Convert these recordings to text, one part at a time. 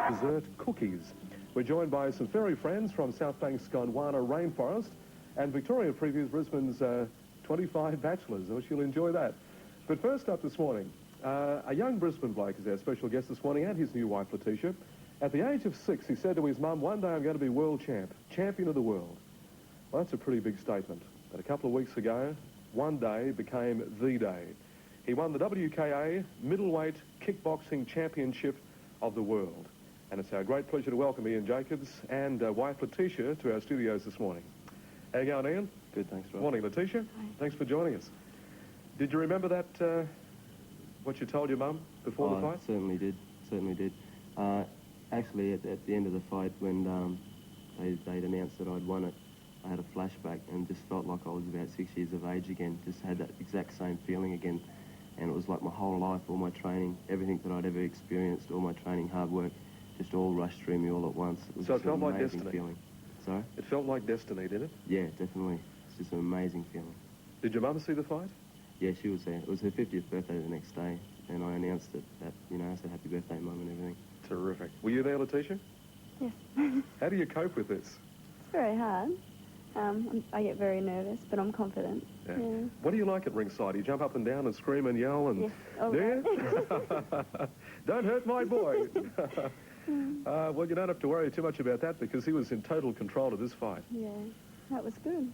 Dessert cookies. We're joined by some fairy friends from South Bank's Gondwana Rainforest, and Victoria previews Brisbane's 25 bachelors. Oh, she'll enjoy that. But first up this morning, a young Brisbane bloke is our special guest this morning, and his new wife, Letitia. At the age of 6, he said to his mum, "One day I'm going to be world champion of the world." Well, that's a pretty big statement. But a couple of weeks ago, one day became the day. He won the WKA middleweight kickboxing championship of the world. And it's our great pleasure to welcome Ian Jacobs and wife Letitia to our studios this morning. How you going, Ian? Good, thanks, Rob. Morning, Letitia. Hi. Thanks for joining us. Did you remember that, what you told your mum before the fight? Certainly did. Actually, at the end of the fight, when they'd announced that I'd won it, I had a flashback and just felt like I was about 6 years of age again. Just had that exact same feeling again. And it was like my whole life, all my training, everything that I'd ever experienced, all my training, hard work, just all rushed through me all at once. It was So it felt like amazing destiny. feeling. Sorry? It felt like destiny, did it? Yeah, definitely. It's just an amazing feeling. Did your mum see the fight? Yeah, she was there. It was her 50th birthday the next day, and I announced it, that, you know, I said happy birthday, Mum, and everything. Terrific. Were you there, Letitia? Yes. How do you cope with this? It's very hard. I get very nervous, but I'm confident. Yeah. Yeah. What do you like at ringside? Do you jump up and down and scream and yell and... Yes. Oh, Do you? Don't hurt my boy. Well, you don't have to worry too much about that because he was in total control of this fight. Yeah, that was good.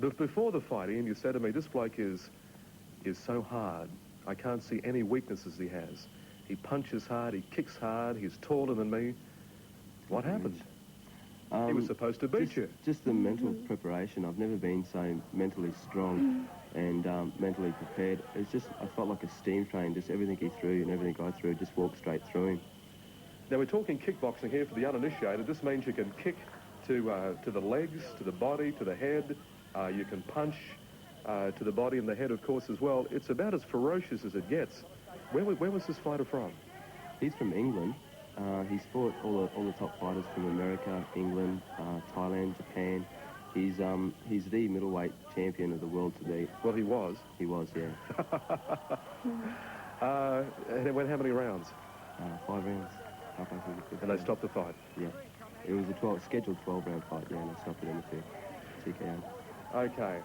But before the fight, Ian, you said to me, this bloke is so hard. I can't see any weaknesses he has. He punches hard, he kicks hard, he's taller than me. What happened? He was supposed to beat you. Just the mental preparation. I've never been so mentally strong and mentally prepared. It's just, I felt like a steam train. Just everything he threw and everything I threw, just walked straight through him. Now, we're talking kickboxing here for the uninitiated. This means you can kick to the legs, to the body, to the head. You can punch to the body and the head, of course, as well. It's about as ferocious as it gets. Where was this fighter from? He's from England. He's fought all the top fighters from America, England, Thailand, Japan. He's the middleweight champion of the world to date. Well, he was. He was, yeah. And it went how many rounds? 5 rounds. And they stopped the fight? Yeah. It was a scheduled 12-round fight, yeah, and I stopped it in the TKO. Okay.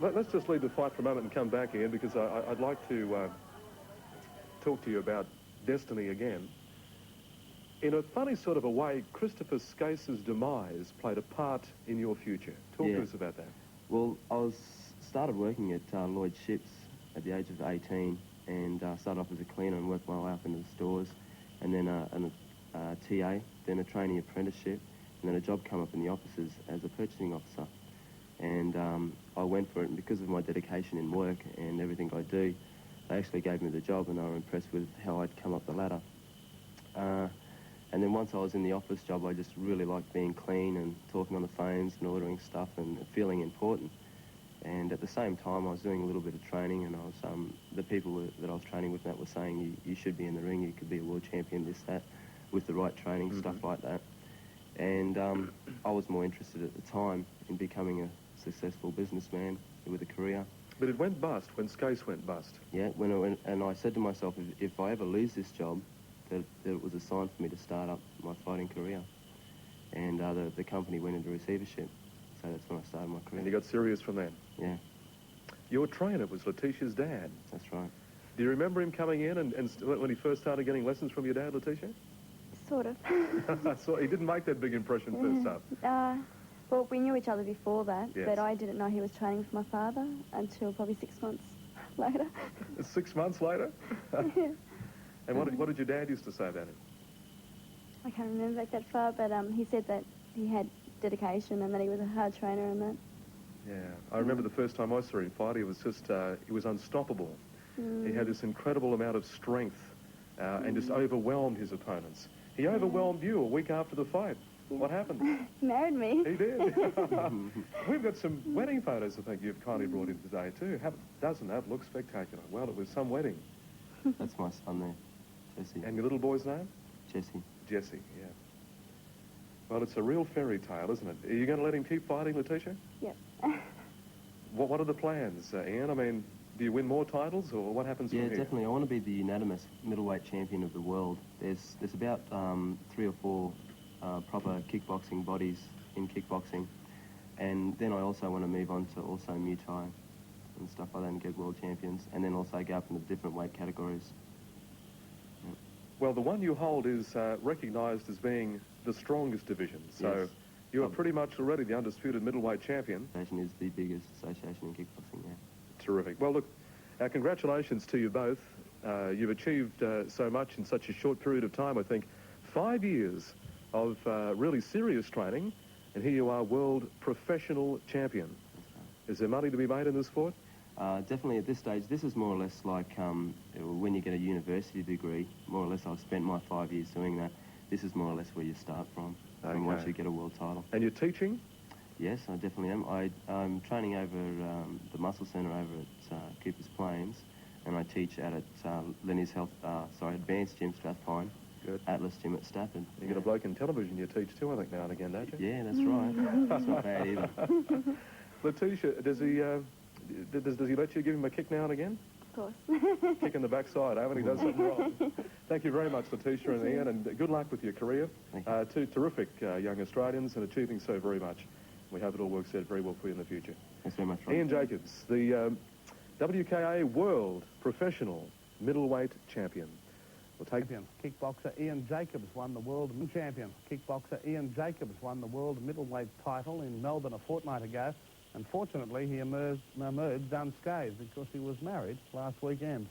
Let's just leave the fight for a moment and come back, Ian, because I'd like to talk to you about destiny again. In a funny sort of a way, Christopher Skase's demise played a part in your future. Talk to us about that. Well, I started working at Lloyd's Ships at the age of 18 and started off as a cleaner and worked my way up into the stores, and then a TA, then a trainee apprenticeship, and then a job come up in the offices as a purchasing officer. And I went for it, and because of my dedication in work and everything I do, they actually gave me the job, and I were impressed with how I'd come up the ladder. And then once I was in the office job, I just really liked being clean and talking on the phones and ordering stuff and feeling important. And at the same time, I was doing a little bit of training, and I was the people that I was training with that were saying, you should be in the ring, you could be a world champion, this, that, with the right training, stuff like that. And I was more interested at the time in becoming a successful businessman with a career. But it went bust when Skase went bust. Yeah, and I said to myself, if I ever lose this job, that it was a sign for me to start up my fighting career. And the company went into receivership, so that's when I started my career. And you got serious from then? Yeah. Your trainer was Letitia's dad. That's right. Do you remember him coming in and when he first started getting lessons from your dad, Letitia? Sort of. So he didn't make that big impression first up. Well, we knew each other before that, Yes. but I didn't know he was training with my father until probably 6 months later. 6 months later? Yeah. And what did your dad used to say about him? I can't remember back that far, but he said that he had dedication and that he was a hard trainer and that. Yeah, I remember the first time I saw him fight, he was just, he was unstoppable. He had this incredible amount of strength and just overwhelmed his opponents. He overwhelmed you a week after the fight. What happened? He married me. He did. We've got some wedding photos I think you've kindly brought in today too. Doesn't that look spectacular? Well, it was some wedding. That's my son there, Jesse. And your little boy's name? Jesse. Jesse, yeah. Well, it's a real fairy tale, isn't it? Are you going to let him keep fighting, Letitia? Yep. What are the plans, Ian? I mean, Do you win more titles, or what happens from Yeah, here? definitely. I want to be the unanimous middleweight champion of the world. There's about 3 or 4 proper kickboxing bodies in kickboxing, and then I also want to move on to also Muay Thai and stuff like that and get world champions, and then also go up into different weight categories. Yeah. Well, the one you hold is recognised as being the strongest division, so Yes. you are pretty much already the undisputed middleweight champion. Association is the biggest association in kickboxing, yeah. Terrific. Well, look, congratulations to you both. You've achieved so much in such a short period of time. I think 5 years of really serious training, and here you are, world professional champion. Is there money to be made in this sport? Definitely at this stage, this is more or less like when you get a university degree. More or less, I've spent my 5 years doing that. This is more or less where you start from once you get a world title. And you're teaching? Yes, I definitely am. I'm training over the Muscle Centre over at Cooper's Plains, and I teach out at Lenny's Advanced Gym, Strathpine. Good. Atlas Gym at Stafford. You get a bloke in television you teach too, I think, now and again, don't you? Yeah, that's right. That's not bad either. Letitia, does he let you give him a kick now and again? Of course. Kick in the backside, when he does something wrong. Thank you very much, Letitia and Ian, and good luck with your career. Two terrific young Australians and achieving so very much. We hope it all works out very well for you in the future. Thanks very much, Rob. Ian Jacobs, the WKA World Professional Middleweight Champion. We'll take Kickboxer Ian Jacobs won the world champion. Kickboxer Ian Jacobs won the world middleweight title in Melbourne a fortnight ago. Unfortunately, he emerged unscathed because he was married last weekend.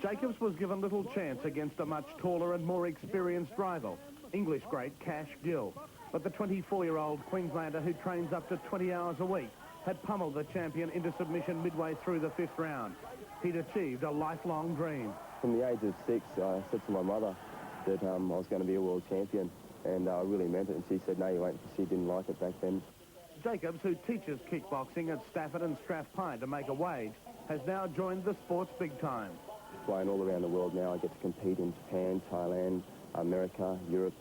Jacobs was given little chance against a much taller and more experienced rival, English great Cash Gill. But the 24-year-old Queenslander, who trains up to 20 hours a week, had pummeled the champion into submission midway through the 5th round. He'd achieved a lifelong dream. From the age of 6, I said to my mother that I was going to be a world champion, and I really meant it, and she said, no, you won't, because she didn't like it back then. Jacobs, who teaches kickboxing at Stafford and Strathpine to make a wage, has now joined the sport's big time. Flying all around the world now, I get to compete in Japan, Thailand, America, Europe,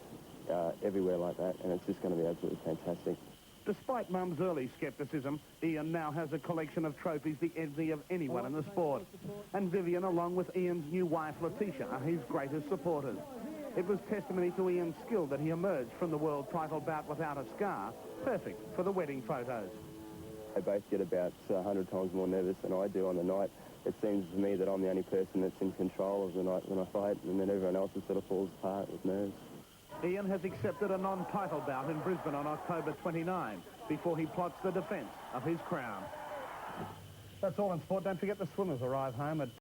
everywhere like that, and it's just going to be absolutely fantastic. Despite Mum's early scepticism, Ian now has a collection of trophies the envy of anyone in the sport. And Vivian, along with Ian's new wife, Letitia, are his greatest supporters. It was testimony to Ian's skill that he emerged from the world title bout without a scar, perfect for the wedding photos. They both get about 100 times more nervous than I do on the night. It seems to me that I'm the only person that's in control of the night when I fight, and then everyone else sort of falls apart with nerves. Ian has accepted a non-title bout in Brisbane on October 29 before he plots the defence of his crown. That's all in sport. Don't forget the swimmers arrive home at